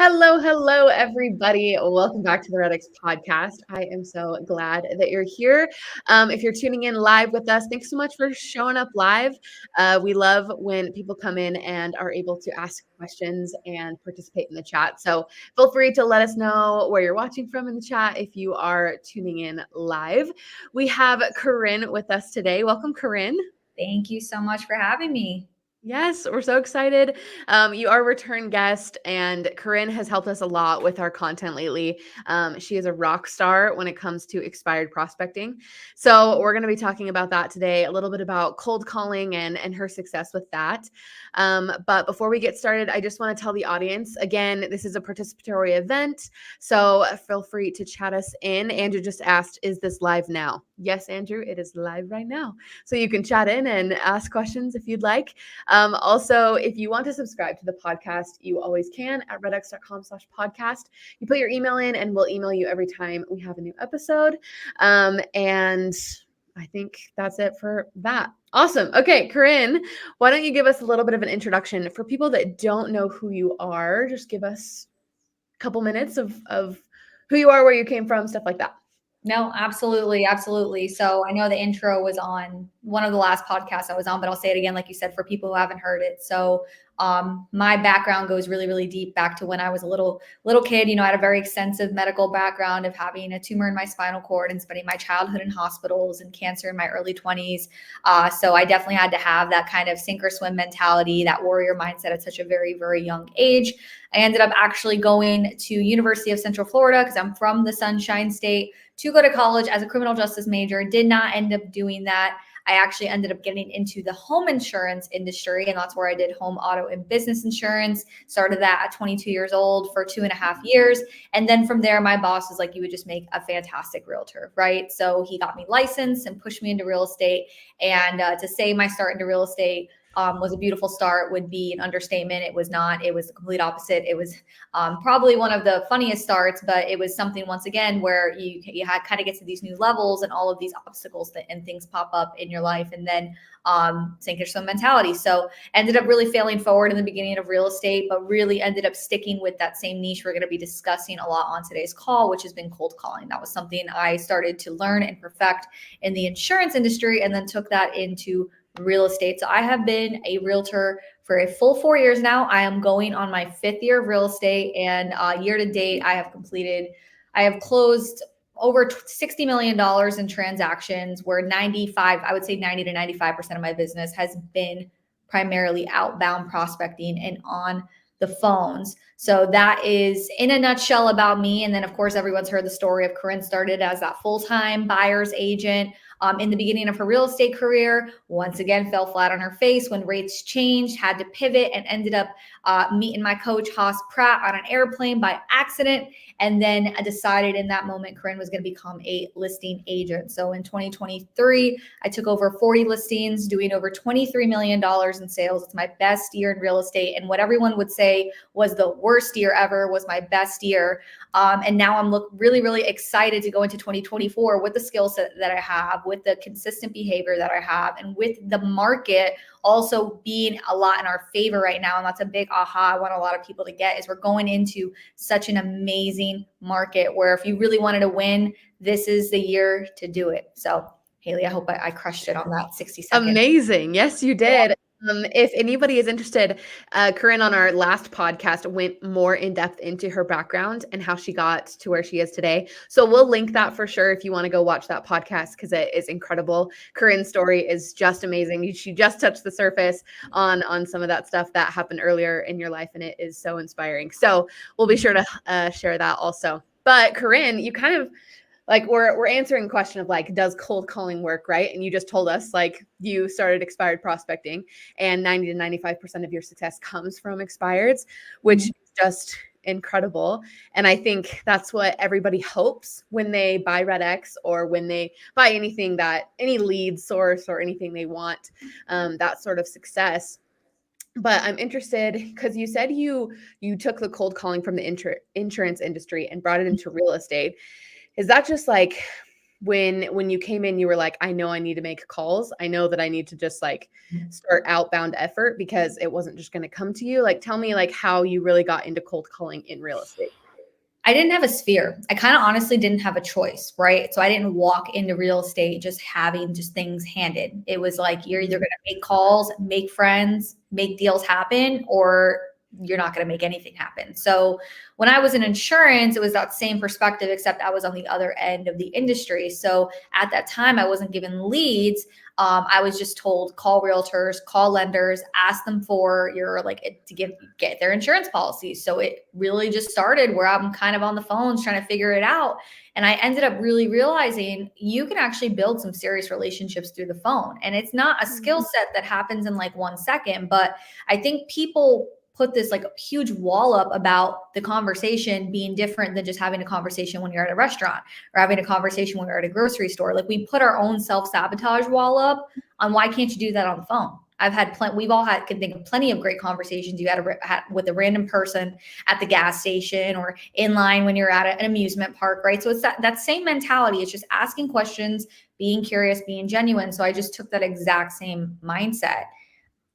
Hello, everybody. Welcome back to the REDX Podcast. I am so glad that you're here. If you're tuning in live with us, thanks so much for showing up live. We love when people come in and are able to ask questions and participate in the chat. So feel free to let us know where you're watching from in the chat if you are tuning in live. We have Corinne with us today. Welcome, Corinne. Thank you so much for having me. Yes, we're so excited. You are a return guest, and Corinne has helped us a lot with our content lately. She is a rock star when it comes to expired prospecting. So we're going to be talking about that today, a little bit about cold calling and her success with that. But before we get started, I just want to tell the audience, again, this is a participatory event, so feel free to chat us in. Andrew just asked, is this live now? Yes, Andrew, it is live right now. So you can chat in and ask questions if you'd like. Also, if you want to subscribe to the podcast, you always can at redx.com/podcast. You put your email in and we'll email you every time we have a new episode. And I think that's it for that. Awesome. Okay, Corinne, why don't you give us a little bit of an introduction for people that don't know who you are? Just give us a couple minutes of who you are, where you came from, stuff like that. No, absolutely. Absolutely. So I know the intro was on one of the last podcasts I was on, but I'll say it again, like you said, for people who haven't heard it. So my background goes really, really deep back to when I was a little kid. I had a very extensive medical background of having a tumor in my spinal cord and spending my childhood in hospitals and cancer in my early 20s. So I definitely had to have that kind of sink or swim mentality, that warrior mindset at such a very, very young age. I ended up actually going to University of Central Florida because I'm from the Sunshine State to go to college as a criminal justice major. Did not end up doing that. I actually ended up getting into the home insurance industry, and that's where I did home, auto, and business insurance. Started that at 22 years old for 2.5 years. And then from there, my boss was like, you would just make a fantastic realtor, right? So he got me licensed and pushed me into real estate. And to say my start into real estate was a beautiful start would be an understatement. It was not. It was the complete opposite. It was probably one of the funniest starts, but it was something, once again, where you kind of get to these new levels and all of these obstacles and things pop up in your life, and then sink or swim mentality. So ended up really failing forward in the beginning of real estate, but really ended up sticking with that same niche we're going to be discussing a lot on today's call, which has been cold calling. That was something I started to learn and perfect in the insurance industry, and then took that into real estate. So I have been a realtor for a full 4 years now. I am going on my 5th year of real estate, and year to date, I have closed over $60 million in transactions, where 90 to 95% of my business has been primarily outbound prospecting and on the phones. So that is in a nutshell about me. And then, of course, everyone's heard the story of Corinne started as that full-time buyer's agent in the beginning of her real estate career. Once again, fell flat on her face when rates changed, had to pivot, and ended up meeting my coach, Haas Pratt, on an airplane by accident. And then I decided in that moment, Corinne was going to become a listing agent. So in 2023, I took over 40 listings, doing over $23 million in sales. It's my best year in real estate. And what everyone would say was the worst year ever was my best year. And now I'm really, really excited to go into 2024 with the skill set that I have, with the consistent behavior that I have, and with the market also being a lot in our favor right now. And that's a big aha I want a lot of people to get, is we're going into such an amazing market where if you really wanted to win, this is the year to do it. So Haley, I hope I crushed it on that 60 seconds. Amazing. Yes, you did. If anybody is interested, Corinne on our last podcast went more in depth into her background and how she got to where she is today. So we'll link that for sure if you want to go watch that podcast, because it is incredible. Corinne's story is just amazing. She just touched the surface on some of that stuff that happened earlier in your life, and it is so inspiring. So we'll be sure to share that also. But Corinne, you kind of like we're answering a question of like, does cold calling work, right? And you just told us like you started expired prospecting, and 90 to 95% of your success comes from expireds, which is just incredible. And I think that's what everybody hopes when they buy REDX, or when they buy anything, that any lead source or anything they want, that sort of success. But I'm interested because you said you took the cold calling from the insurance industry and brought it into real estate. Is that just like when you came in, you were like, I know I need to make calls. I know that I need to just like start outbound effort because it wasn't just going to come to you. Like, tell me like how you really got into cold calling in real estate. I didn't have a sphere. I kind of honestly didn't have a choice, right? So I didn't walk into real estate just having just things handed. It was like, you're either going to make calls, make friends, make deals happen, or you're not going to make anything happen. So when I was in insurance, it was that same perspective, except I was on the other end of the industry. So at that time, I wasn't given leads. I was just told, call realtors, call lenders, ask them for your get their insurance policies. So it really just started where I'm kind of on the phones trying to figure it out. And I ended up really realizing you can actually build some serious relationships through the phone. And it's not a skill set that happens in like 1 second, but I think people put this like a huge wall up about the conversation being different than just having a conversation when you're at a restaurant or having a conversation when you're at a grocery store. Like we put our own self-sabotage wall up on why can't you do that on the phone? We've all can think of plenty of great conversations you had with a random person at the gas station or in line when you're at an amusement park, right? So it's that same mentality. It's just asking questions, being curious, being genuine. So I just took that exact same mindset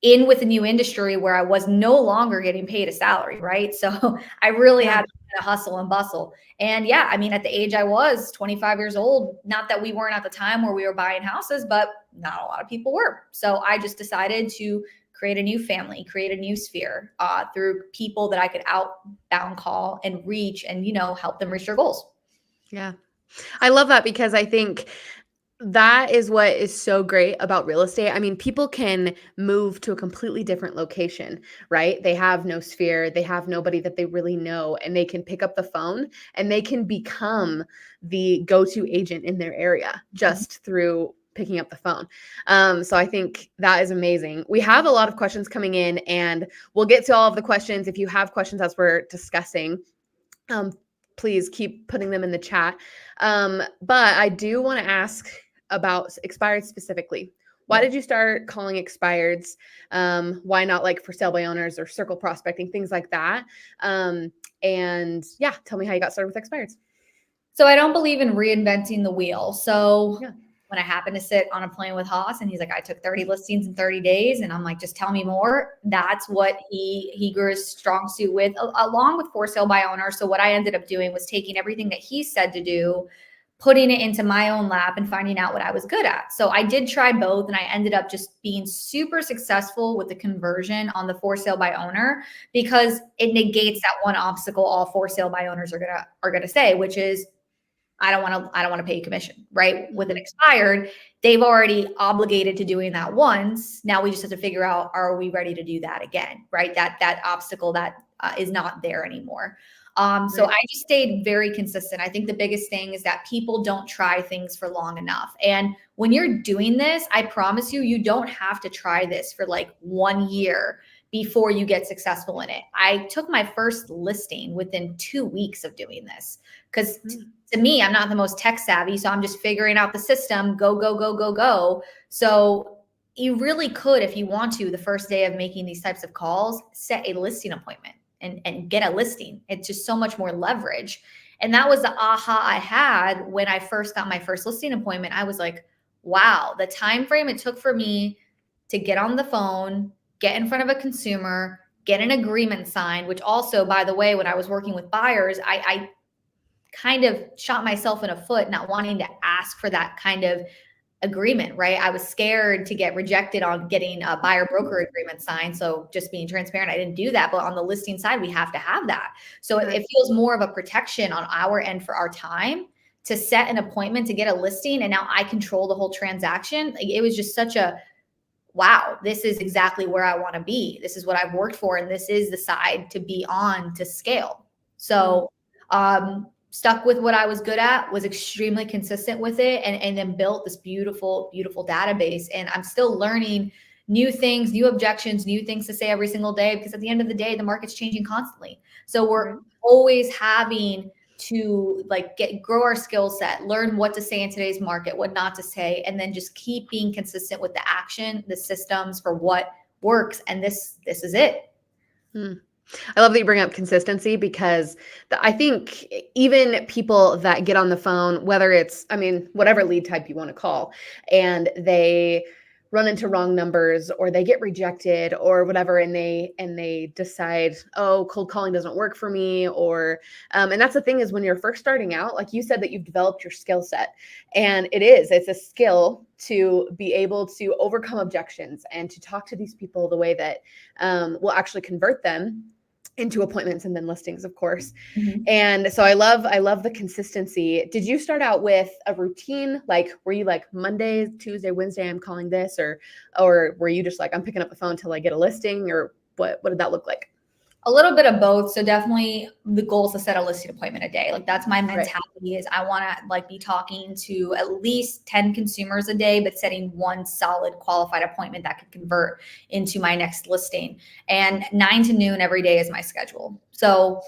in with a new industry where I was no longer getting paid a salary, right? So I really had to hustle and bustle. And yeah, I mean, at the age I was 25 years old, not that we weren't at the time where we were buying houses, but not a lot of people were. So I just decided to create a new family, create a new sphere through people that I could outbound call and reach and, help them reach their goals. Yeah. I love that because I think that is what is so great about real estate. I mean, people can move to a completely different location, right? They have no sphere, they have nobody that they really know, and they can pick up the phone and they can become the go-to agent in their area just through picking up the phone. So I think that is amazing. We have a lot of questions coming in, and we'll get to all of the questions. If you have questions as we're discussing, please keep putting them in the chat. But I do want to ask about expired specifically. Why did you start calling expireds? Why not like for sale by owners or circle prospecting, things like that? And yeah, tell me how you got started with expireds. So I don't believe in reinventing the wheel. So when I happened to sit on a plane with Haas and he's like, I took 30 listings in 30 days. And I'm like, just tell me more. That's what he grew his strong suit with, along with for sale by owner. So what I ended up doing was taking everything that he said to do, putting it into my own lap and finding out what I was good at. So I did try both, and I ended up just being super successful with the conversion on the for sale by owner because it negates that one obstacle all for sale by owners are gonna say, which is, I don't want to pay you commission, right? With an expired, they've already obligated to doing that once. Now we just have to figure out, are we ready to do that again, right? That obstacle that is not there anymore. So I just stayed very consistent. I think the biggest thing is that people don't try things for long enough. And when you're doing this, I promise you, you don't have to try this for like 1 year before you get successful in it. I took my first listing within 2 weeks of doing this because to me, I'm not the most tech savvy. So I'm just figuring out the system, go. So you really could, if you want to, the first day of making these types of calls, set a listing appointment and get a listing. It's just so much more leverage. And that was the aha I had when I first got my first listing appointment. I was like, wow, the time frame it took for me to get on the phone, get in front of a consumer, get an agreement signed, which also, by the way, when I was working with buyers, I kind of shot myself in a foot not wanting to ask for that kind of agreement, right? I was scared to get rejected on getting a buyer broker agreement signed. So just being transparent, I didn't do that. But on the listing side, we have to have that. So it feels more of a protection on our end for our time to set an appointment to get a listing. And now I control the whole transaction. It was just such a, wow, this is exactly where I want to be. This is what I've worked for. And this is the side to be on to scale. So, stuck with what I was good at, was extremely consistent with it, and then built this beautiful, beautiful database. And I'm still learning new things, new objections, new things to say every single day, because at the end of the day, the market's changing constantly. So we're always having to grow our skill set, learn what to say in today's market, what not to say, and then just keep being consistent with the action, the systems for what works. And this is it. I love that you bring up consistency because I think even people that get on the phone, whether it's, I mean, whatever lead type you want to call, and they run into wrong numbers or they get rejected or whatever, and they decide, oh, cold calling doesn't work for me, or and that's the thing is when you're first starting out, like you said, that you've developed your skill set, and it's a skill to be able to overcome objections and to talk to these people the way that will actually convert them into appointments and then listings, of course. Mhm. And so I love the consistency. Did you start out with a routine? Like, were you like Monday, Tuesday, Wednesday, I'm calling this, or were you just like, I'm picking up the phone till I get a listing, or what did that look like? A little bit of both. So definitely the goal is to set a listing appointment a day. Like that's my Right. mentality is I want to like be talking to at least 10 consumers a day, but setting one solid qualified appointment that could convert into my next listing. And 9 to noon every day is my schedule. So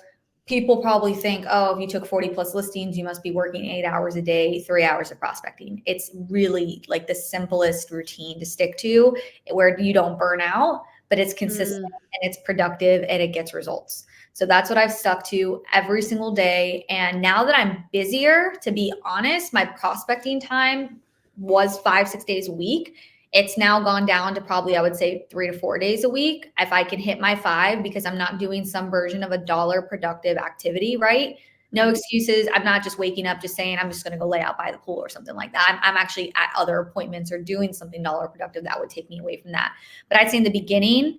people probably think, oh, if you took 40 plus listings, you must be working 8 hours a day, 3 hours of prospecting. It's really like the simplest routine to stick to where you don't burn out, but it's consistent and it's productive and it gets results. So that's what I've stuck to every single day. And now that I'm busier, to be honest, my prospecting time was 5-6 days a week. It's now gone down to probably, I would say 3 to 4 days a week. If I can hit my 5, because I'm not doing some version of a dollar productive activity, right? No excuses. I'm not just waking up, just saying, I'm just going to go lay out by the pool or something like that. I'm actually at other appointments or doing something dollar productive that would take me away from that. But I'd say in the beginning,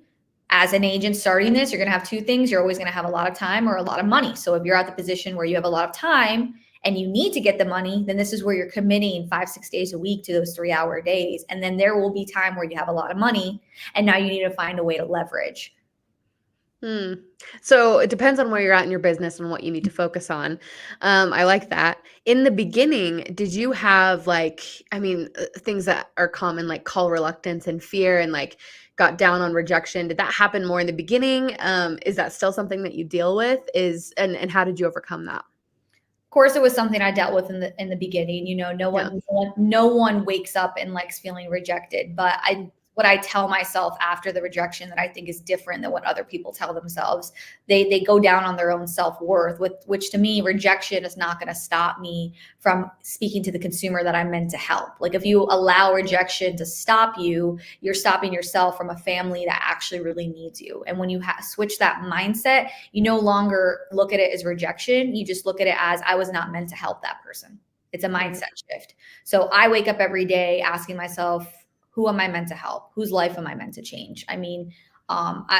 as an agent starting this, you're going to have two things. You're always going to have a lot of time or a lot of money. So if you're at the position where you have a lot of time and you need to get the money, then this is where you're committing 5-6 days a week to those 3-hour days. And then there will be time where you have a lot of money and now you need to find a way to leverage. So it depends on where you're at in your business and what you need to focus on. I like that. In the beginning, did you have like, I mean, things that are common like call reluctance and fear and like got down on rejection? Did that happen more in the beginning? Is that still something that you deal with? And how did you overcome that? Of course, it was something I dealt with in the beginning. You know, no one wakes up and likes feeling rejected. But what I tell myself after the rejection that I think is different than what other people tell themselves. They go down on their own self-worth, which to me, rejection is not going to stop me from speaking to the consumer that I'm meant to help. Like if you allow rejection to stop you, you're stopping yourself from a family that actually really needs you. And when you switch that mindset, you no longer look at it as rejection. You just look at it as I was not meant to help that person. It's a mindset shift. So I wake up every day asking myself, who am I meant to help? Whose life am I meant to change? I mean,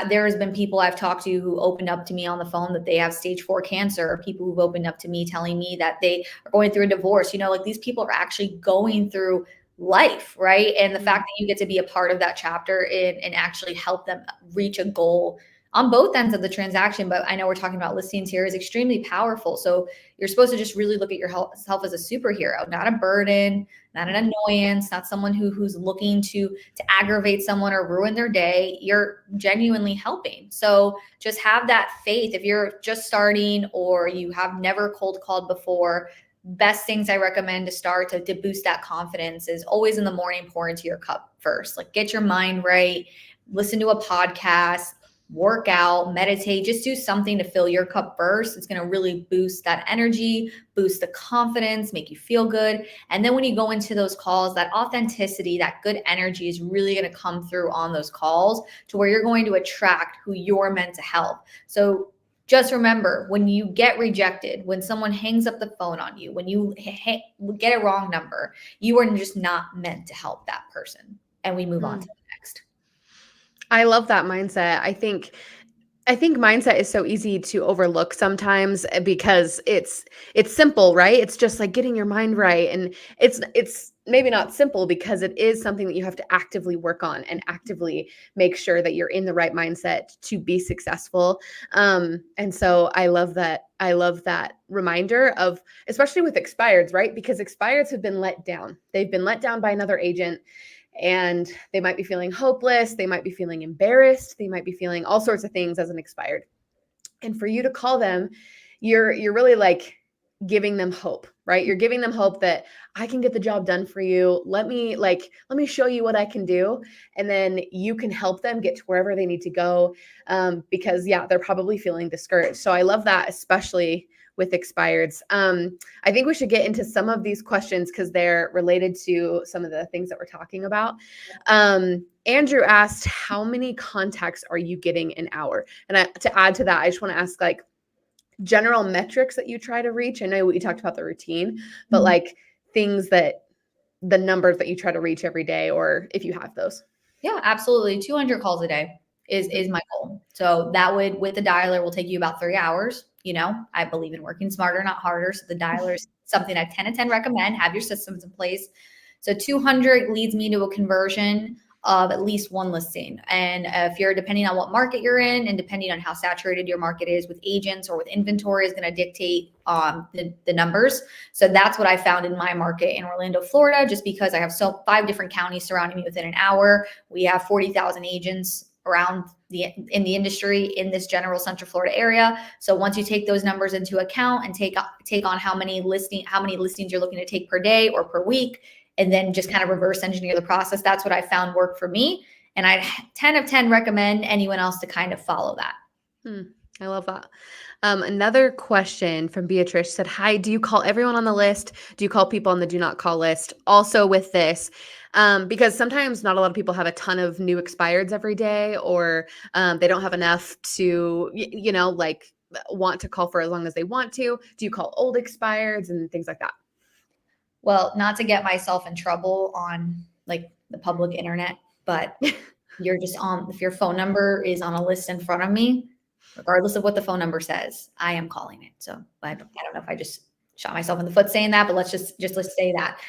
there has been people I've talked to who opened up to me on the phone that they have stage 4 cancer, or people who've opened up to me telling me that they are going through a divorce. You know, like these people are actually going through life, right? And the fact that you get to be a part of that chapter and actually help them reach a goal on both ends of the transaction, but I know we're talking about listings here, is extremely powerful. So you're supposed to just really look at yourself as a superhero, not a burden, not an annoyance, not someone who's looking to aggravate someone or ruin their day. You're genuinely helping. So just have that faith. If you're just starting or you have never cold called before, best things I recommend to start to boost that confidence is always in the morning, pour into your cup first. Like get your mind right, listen to a podcast, work out, meditate, just do something to fill your cup first. It's going to really boost that energy, boost the confidence, make you feel good. And then when you go into those calls, that authenticity, that good energy is really going to come through on those calls to where you're going to attract who you're meant to help. So just remember, when you get rejected, when someone hangs up the phone on you, when you get a wrong number, you are just not meant to help that person. And we move on to the next. I love that mindset. I think mindset is so easy to overlook sometimes because it's simple, right? It's just like getting your mind right, and it's maybe not simple because it is something that you have to actively work on and actively make sure that you're in the right mindset to be successful. And so I love that. I love that reminder of, especially with expireds, right? Because expireds have been let down. They've been let down by another agent. And they might be feeling hopeless. They might be feeling embarrassed. They might be feeling all sorts of things as an expired. And for you to call them, you're really like giving them hope. right? You're giving them hope that I can get the job done for you. Let me show you what I can do. And then you can help them get to wherever they need to go. Because they're probably feeling discouraged. So I love that, especially with expireds. I think we should get into some of these questions because they're related to some of the things that we're talking about. Andrew asked, how many contacts are you getting an hour? And to add to that, I just want to ask like general metrics that you try to reach. I know we talked about the routine, but like things that the numbers that you try to reach every day, or if you have those. Yeah, absolutely. 200 calls a day is my goal. So that would, with the dialer, will take you about 3 hours. You know, I believe in working smarter, not harder. So the dialer is something I 10 to 10 recommend. Have your systems in place. So 200 leads me to a conversion of at least one listing. And if you're, depending on what market you're in and depending on how saturated your market is with agents or with inventory, is going to dictate the numbers. So that's what I found in my market in Orlando, Florida, just because I have 5 different counties surrounding me within an hour. We have 40,000 agents around in the industry in this general Central Florida area. So once you take those numbers into account and take on how many listings you're looking to take per day or per week, and then just kind of reverse engineer the process, that's what I found worked for me. And I 10 of 10 recommend anyone else to kind of follow that. I love that. Another question from Beatrice said, hi, do you call everyone on the list? Do you call people on the do not call list? Also with this, because sometimes not a lot of people have a ton of new expireds every day, or they don't have enough to, like want to call for as long as they want to. Do you call old expireds and things like that? Well, not to get myself in trouble on like the public internet, but you're just if your phone number is on a list in front of me, regardless of what the phone number says, I am calling it. So, but I don't know if I just shot myself in the foot saying that, but let's say that.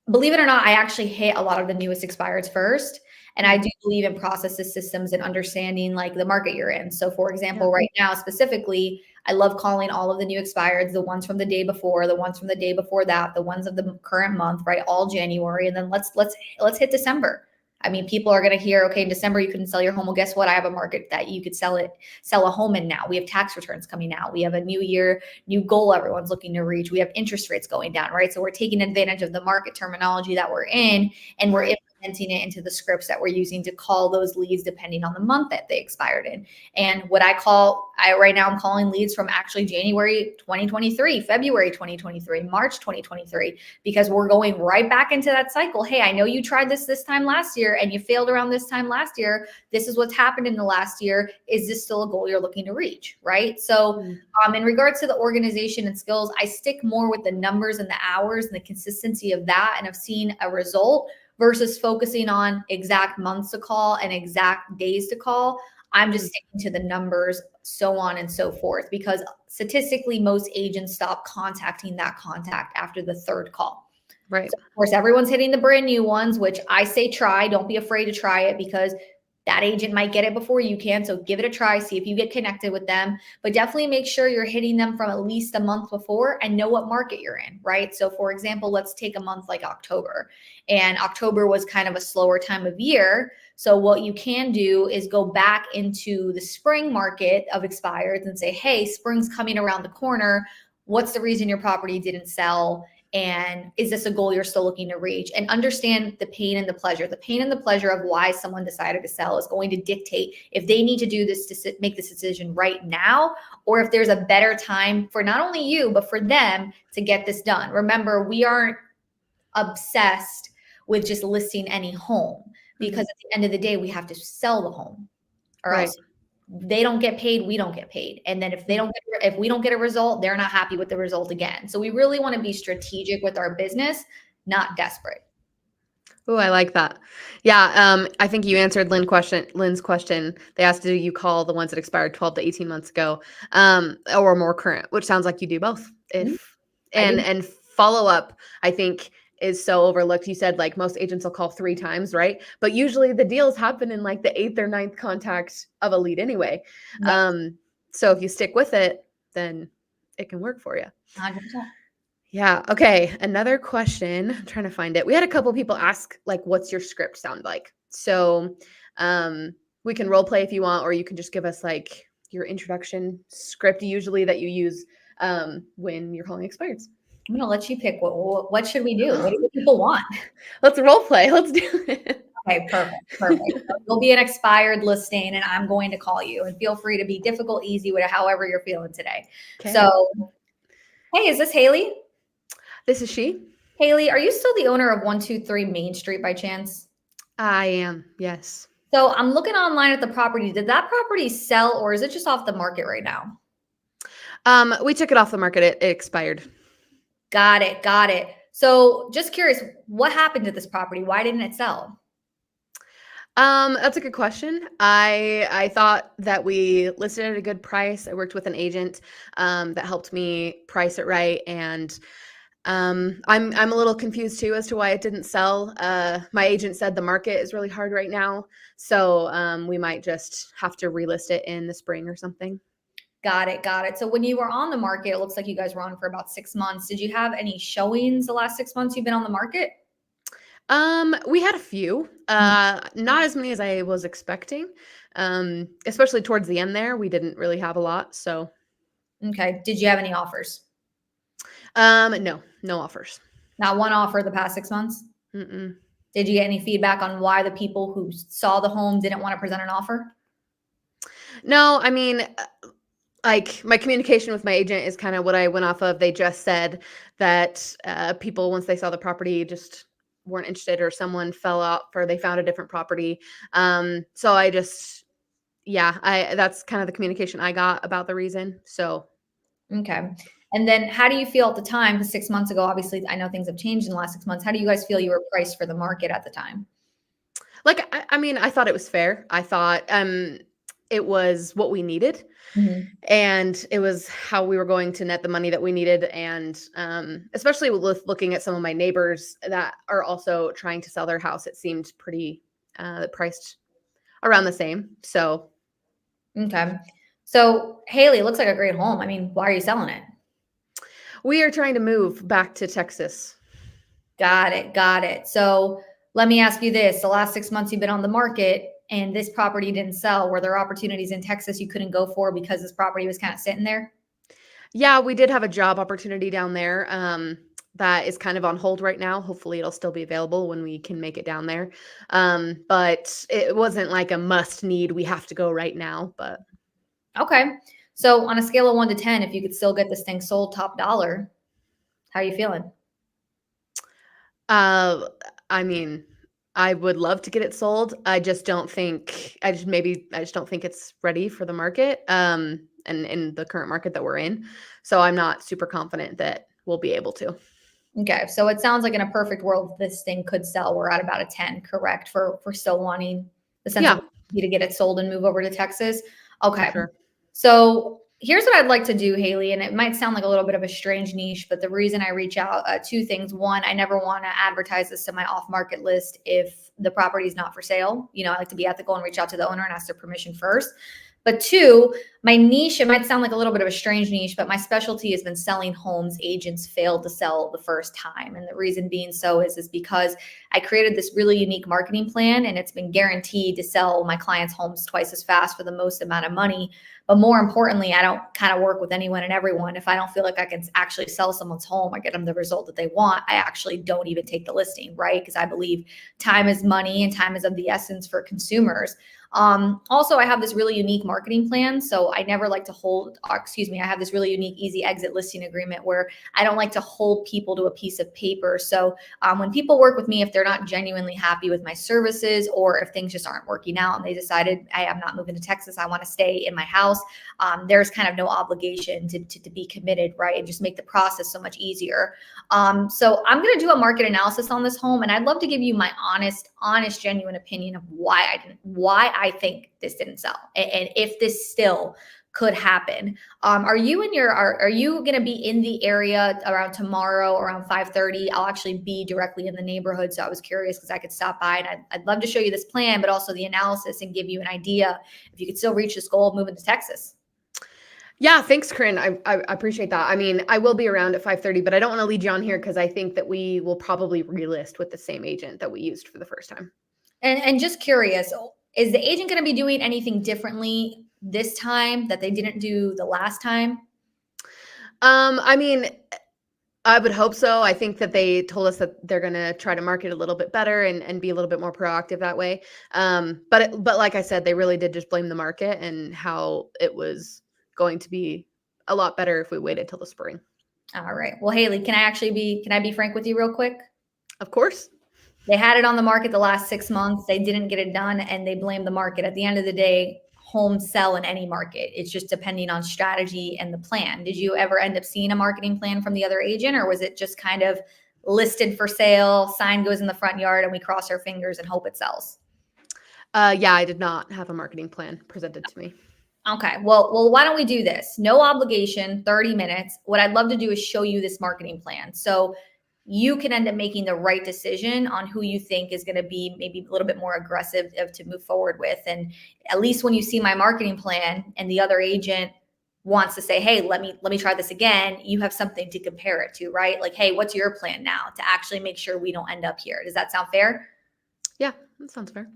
Believe it or not, I actually hit a lot of the newest expireds first. And I do believe in processes, systems, and understanding like the market you're in. So for example, right now specifically, I love calling all of the new expireds, the ones from the day before, the ones from the day before that, the ones of the current month, right? All January. And then let's hit December. I mean, people are going to hear, okay, in December, you couldn't sell your home. Well, guess what? I have a market that you could sell a home in now. We have tax returns coming out. We have a new year, new goal everyone's looking to reach. We have interest rates going down, right? So we're taking advantage of the market terminology that we're in, and we're implementing it into the scripts that we're using to call those leads depending on the month that they expired in. And what right now I'm calling leads from actually January 2023, February 2023, March 2023, because we're going right back into that cycle. Hey, I know you tried this time last year and you failed around this time last year. This is what's happened in the last year. Is this still a goal you're looking to reach, right? So in regards to the organization and skills, I stick more with the numbers and the hours and the consistency of that, and I've seen a result versus focusing on exact months to call and exact days to call. I'm just sticking to the numbers, so on and so forth, because statistically, most agents stop contacting that contact after the 3rd call. Right. So of course, everyone's hitting the brand new ones, which I say try. Don't be afraid to try it, because that agent might get it before you can. So give it a try, see if you get connected with them, but definitely make sure you're hitting them from at least a month before and know what market you're in, right? So for example, let's take a month like October, and October was kind of a slower time of year. So what you can do is go back into the spring market of expireds and say, hey, spring's coming around the corner. What's the reason your property didn't sell? And is this a goal you're still looking to reach? And understand the pain and the pleasure. The pain and the pleasure of why someone decided to sell is going to dictate if they need to do this to make this decision right now, or if there's a better time for not only you, but for them to get this done. Remember, we aren't obsessed with just listing any home, because at the end of the day, we have to sell the home, or else they don't get paid, we don't get paid. And then if we don't get a result, they're not happy with the result again. So we really want to be strategic with our business, not desperate. Oh, I like that. Yeah. I think you answered Lynn's question. They asked, do you call the ones that expired 12 to 18 months ago, or more current, which sounds like you do both. And follow up, I think, is so overlooked. You said like most agents will call 3 times, right? But usually the deals happen in like the 8th or 9th contact of a lead anyway. Yes. So if you stick with it, then it can work for you. 100%. Yeah. Okay. Another question. I'm trying to find it. We had a couple people ask like, what's your script sound like? So we can role play if you want, or you can just give us like your introduction script usually that you use when you're calling expireds. I'm gonna let you pick. What should we do? What do people want? Let's role play. Let's do it. Okay, perfect. So you'll be an expired listing, and I'm going to call you. And feel free to be difficult, easy, with however you're feeling today. Okay. So, hey, is this Haley? This is she. Haley, are you still the owner of 123 Main Street by chance? I am. Yes. So I'm looking online at the property. Did that property sell, or is it just off the market right now? We took it off the market. It expired. Got it. So just curious, what happened to this property? Why didn't it sell? That's a good question. I thought that we listed at a good price. I worked with an agent that helped me price it right, and I'm a little confused too as to why it didn't sell. My agent said the market is really hard right now, so we might just have to relist it in the spring or something. Got it. So when you were on the market, it looks like you guys were on for about 6 months. Did you have any showings the last 6 months you've been on the market? We had a few, not as many as I was expecting. Especially towards the end there, we didn't really have a lot. So, Okay. Did you have any offers? no offers. Not one offer the past 6 months? Mm-mm. Did you get any feedback on why the people who saw the home didn't want to present an offer? No, I mean, like my communication with my agent is kind of what I went off of. They just said that people, once they saw the property, just weren't interested, or someone fell off, or they found a different property. So I just, that's kind of the communication I got about the reason. So, Okay. And then how do you feel at the time? Because 6 months ago, obviously, I know things have changed in the last 6 months. How do you guys feel you were priced for the market at the time? like, I mean, I thought it was fair. I thought it was what we needed. And it was how we were going to net the money that we needed. And especially with looking at some of my neighbors that are also trying to sell their house, it seemed pretty priced around the same. So, Okay. So Haley, it looks like a great home. I mean, why are you selling it? we are trying to move back to Texas. Got it. So let me ask you this. The last 6 months you've been on the market and this property didn't sell. Were there opportunities in Texas you couldn't go for because this property was kind of sitting there? Yeah, we did have a job opportunity down there that is kind of on hold right now. Hopefully it'll still be available when we can make it down there. But it wasn't like a must need. We have to go right now, but. Okay. So on a scale of 1 to 10, if you could still get this thing sold top dollar, how are you feeling? I mean, I would love to get it sold. I just don't think it's ready for the market, and in the current market that we're in. So I'm not super confident that we'll be able to. Okay. So it sounds like in a perfect world, this thing could sell. We're at about a 10, correct? For still wanting the sense of to get it sold and move over to Texas. Okay. Sure. So here's what I'd like to do, Haley, and it might sound like a little bit of a strange niche, but the reason I reach out, two things. One, I never want to advertise this to my off-market list if the property is not for sale. You know, I like to be ethical and reach out to the owner and ask their permission first. But two, my niche, it might sound like a little bit of a strange niche, but my specialty has been selling homes agents failed to sell the first time. And the reason being so is because I created this really unique marketing plan, and it's been guaranteed to sell my clients' homes twice as fast for the most amount of money. But more importantly, I don't kind of work with anyone and everyone. If I don't feel like I can actually sell someone's home or get them the result that they want, I actually don't even take the listing, right? Because I believe time is money and time is of the essence for consumers. Also, I have this really unique marketing plan. So I never like to I have this really unique easy exit listing agreement where I don't like to hold people to a piece of paper. So when people work with me, if they're not genuinely happy with my services, or if things just aren't working out and they decided, hey, I'm not moving to Texas, I want to stay in my house, there's kind of no obligation to be committed, right? And just make the process so much easier. So I'm going to do a market analysis on this home, and I'd love to give you my honest, genuine opinion of why I think this didn't sell, and if this still could happen. Are you going to be in the area around tomorrow around 5:30? I'll actually be directly in the neighborhood, so I was curious because I could stop by, and I'd love to show you this plan, but also the analysis, and give you an idea if you could still reach this goal of moving to Texas. Yeah, thanks, Corinne. I appreciate that. I mean, I will be around at 5:30, but I don't want to lead you on here because I think that we will probably relist with the same agent that we used for the first time. And just curious, is the agent going to be doing anything differently this time that they didn't do the last time? I mean, I would hope so. I think that they told us that they're going to try to market a little bit better and be a little bit more proactive that way. But like I said, they really did just blame the market and how it was going to be a lot better if we waited till the spring. All right. Well, Haley, can I be frank with you real quick? Of course. They had it on the market the last 6 months. They didn't get it done and they blamed the market. At the end of the day, homes sell in any market. It's just depending on strategy and the plan. Did you ever end up seeing a marketing plan from the other agent, or was it just kind of listed for sale, sign goes in the front yard, and we cross our fingers and hope it sells? Yeah, I did not have a marketing plan presented to me. Okay. Well, why don't we do this? No obligation, 30 minutes. What I'd love to do is show you this marketing plan. So you can end up making the right decision on who you think is going to be maybe a little bit more aggressive to move forward with. And at least when you see my marketing plan and the other agent wants to say, hey, let me try this again, you have something to compare it to, right? Like, hey, what's your plan now to actually make sure we don't end up here? Does that sound fair? Yeah, that sounds fair.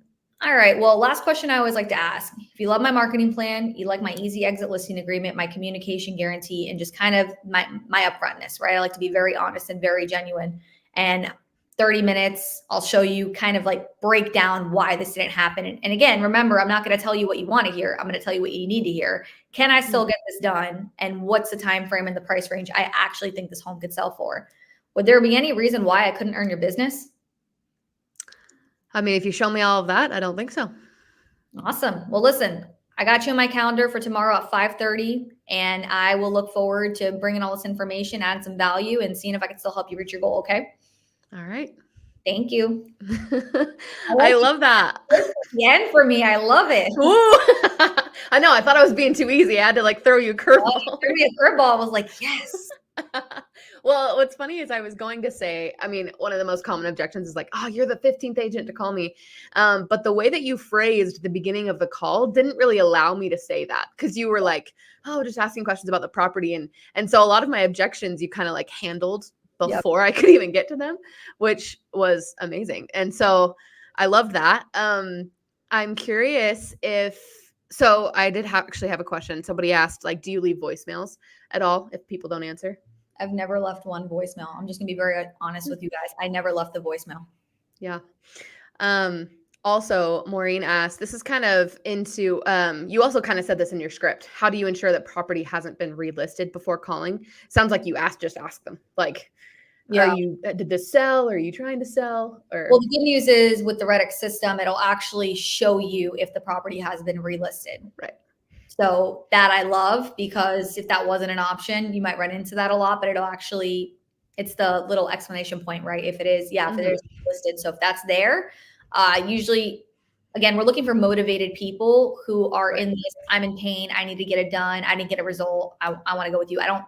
All right. Well, last question I always like to ask. If you love my marketing plan, you like my easy exit listing agreement, my communication guarantee, and just kind of my upfrontness, right? I like to be very honest and very genuine. And 30 minutes, I'll show you kind of like break down why this didn't happen. And again, remember, I'm not going to tell you what you want to hear. I'm going to tell you what you need to hear. Can I still get this done? And what's the time frame and the price range I actually think this home could sell for? Would there be any reason why I couldn't earn your business? I mean, if you show me all of that, I don't think so. Awesome. Well, listen, I got you in my calendar for tomorrow at 5:30, and I will look forward to bringing all this information, add some value, and seeing if I can still help you reach your goal. Okay. All right. Thank you. I love that. Again, for me, I love it. Ooh. I know. I thought I was being too easy. I had to like throw you a curveball. Threw me a curveball. I was like, yes. Well, what's funny is I was going to say, I mean, one of the most common objections is like, oh, you're the 15th agent to call me. But the way that you phrased the beginning of the call didn't really allow me to say that, because you were like, oh, just asking questions about the property. And so a lot of my objections you kind of like handled before I could even get to them, which was amazing. And so I love that. I'm curious so I did actually have a question. Somebody asked, like, do you leave voicemails at all if people don't answer? I've never left one voicemail. I'm just gonna be very honest with you guys. I never left the voicemail. Yeah. Also, Maureen asked, this is kind of into, you also kind of said this in your script. How do you ensure that property hasn't been relisted before calling? Sounds like you just ask them. Like, did this sell? Or are you trying to sell? Or well, the good news is with the REDX system, it'll actually show you if the property has been relisted. Right. So that I love, because if that wasn't an option, you might run into that a lot, but it's the little explanation point, right? If it is, if it is listed. So if that's there, usually, again, we're looking for motivated people who are in this, I'm in pain, I need to get it done, I need to get a result, I want to go with you. I don't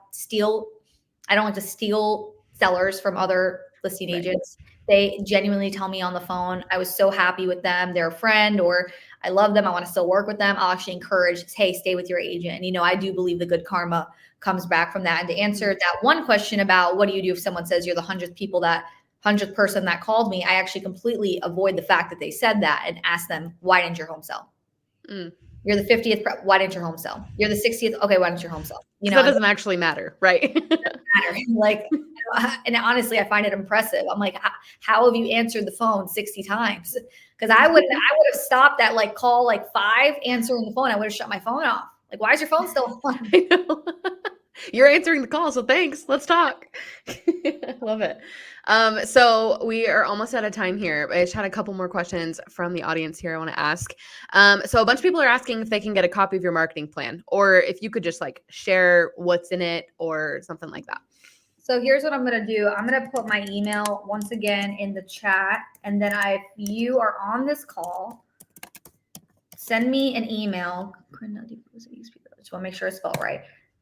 like to steal sellers from other listing agents. They genuinely tell me on the phone, I was so happy with them, they're a friend, or I love them, I want to still work with them. I'll actually encourage, hey, stay with your agent. And, I do believe the good karma comes back from that. And to answer that one question about what do you do if someone says you're the 100th person that called me, I actually completely avoid the fact that they said that and ask them, why didn't your home sell? You're the 50th. Why didn't your home sell? You're the 60th. Okay. Why didn't your home sell? That doesn't actually matter. Right. It doesn't matter. Like, and honestly, I find it impressive. I'm like, how have you answered the phone 60 times? Because I would have stopped at like call like 5, answering the phone. I would have shut my phone off. Like, why is your phone still on? I know. You're answering the call, so thanks. Let's talk. I love it. So we are almost out of time here. I just had a couple more questions from the audience here I want to ask. So a bunch of people are asking if they can get a copy of your marketing plan, or if you could just like share what's in it or something like that. So here's what I'm going to do. I'm going to put my email once again in the chat. And then if you are on this call, send me an email. Just want to make sure it's spelled right.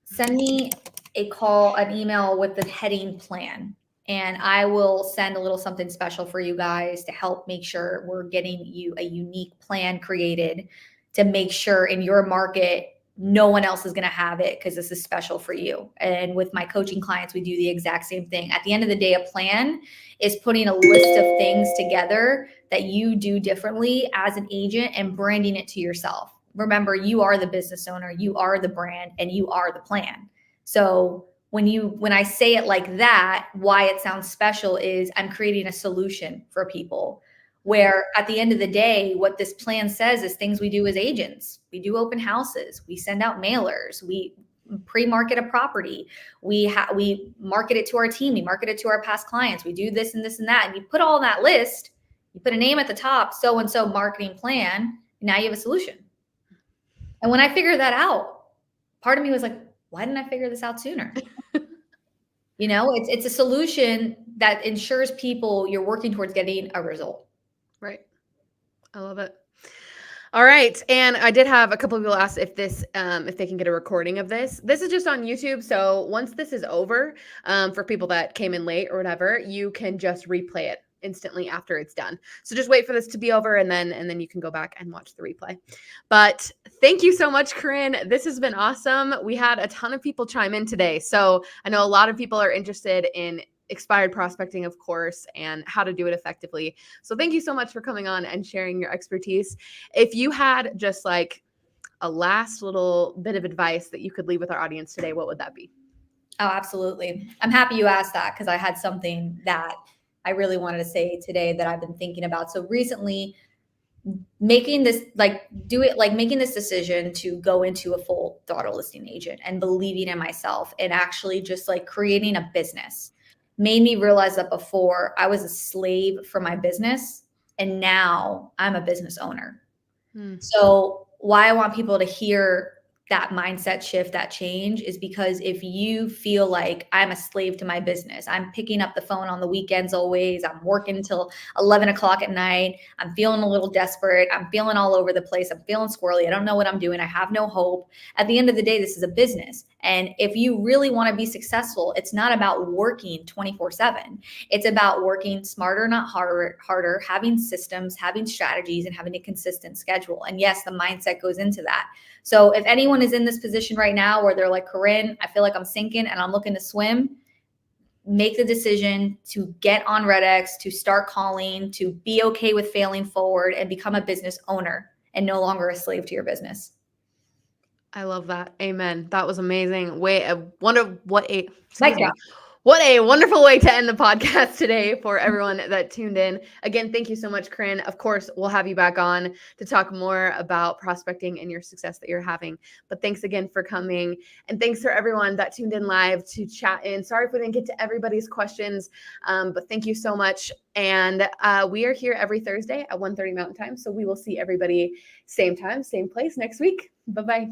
Send me an email with the heading plan, and I will send a little something special for you guys to help make sure we're getting you a unique plan created to make sure in your market, no one else is going to have it, because this is special for you. And with my coaching clients, we do the exact same thing. At the end of the day, a plan is putting a list of things together that you do differently as an agent and branding it to yourself. Remember, you are the business owner, you are the brand, and you are the plan. So when I say it like that, why it sounds special is I'm creating a solution for people. Where at the end of the day, what this plan says is things we do as agents. We do open houses, we send out mailers, we pre-market a property, we market it to our team, we market it to our past clients, we do this and this and that. And you put all that list, you put a name at the top, so and so marketing plan, now you have a solution. And when I figured that out, part of me was like, why didn't I figure this out sooner? You know, it's a solution that ensures people you're working towards getting a result. Right. I love it. All right. And I did have a couple of people ask if this, if they can get a recording of this. This is just on YouTube. So once this is over, for people that came in late or whatever, you can just replay it instantly after it's done. So just wait for this to be over and then you can go back and watch the replay. But thank you so much, Corinne. This has been awesome. We had a ton of people chime in today. So I know a lot of people are interested in expired prospecting, of course, and how to do it effectively. So thank you so much for coming on and sharing your expertise. If you had just like a last little bit of advice that you could leave with our audience today, what would that be? Oh, absolutely. I'm happy you asked that because I had something that I really wanted to say today that I've been thinking about. So recently, making this decision to go into a full throttle listing agent and believing in myself and actually just like creating a business made me realize that before I was a slave for my business and now I'm a business owner. So why I want people to hear that mindset shift, that change, is because if you feel like I'm a slave to my business, I'm picking up the phone on the weekends always, I'm working till 11 o'clock at night, I'm feeling a little desperate, I'm feeling all over the place, I'm feeling squirrely, I don't know what I'm doing, I have no hope. At the end of the day, this is a business. And if you really want to be successful, it's not about working 24/7. It's about working smarter, not harder, having systems, having strategies, and having a consistent schedule. And yes, the mindset goes into that. So if anyone is in this position right now where they're like, Corinne, I feel like I'm sinking and I'm looking to swim, make the decision to get on REDX, to start calling, to be okay with failing forward and become a business owner and no longer a slave to your business. I love that. Amen. That was amazing. What a wonderful way to end the podcast today for everyone that tuned in. Again, thank you so much, Corinne. Of course, we'll have you back on to talk more about prospecting and your success that you're having. But thanks again for coming. And thanks for everyone that tuned in live to chat in. Sorry if we didn't get to everybody's questions, but thank you so much. And we are here every Thursday at 1:30 Mountain Time. So we will see everybody same time, same place next week. Bye-bye.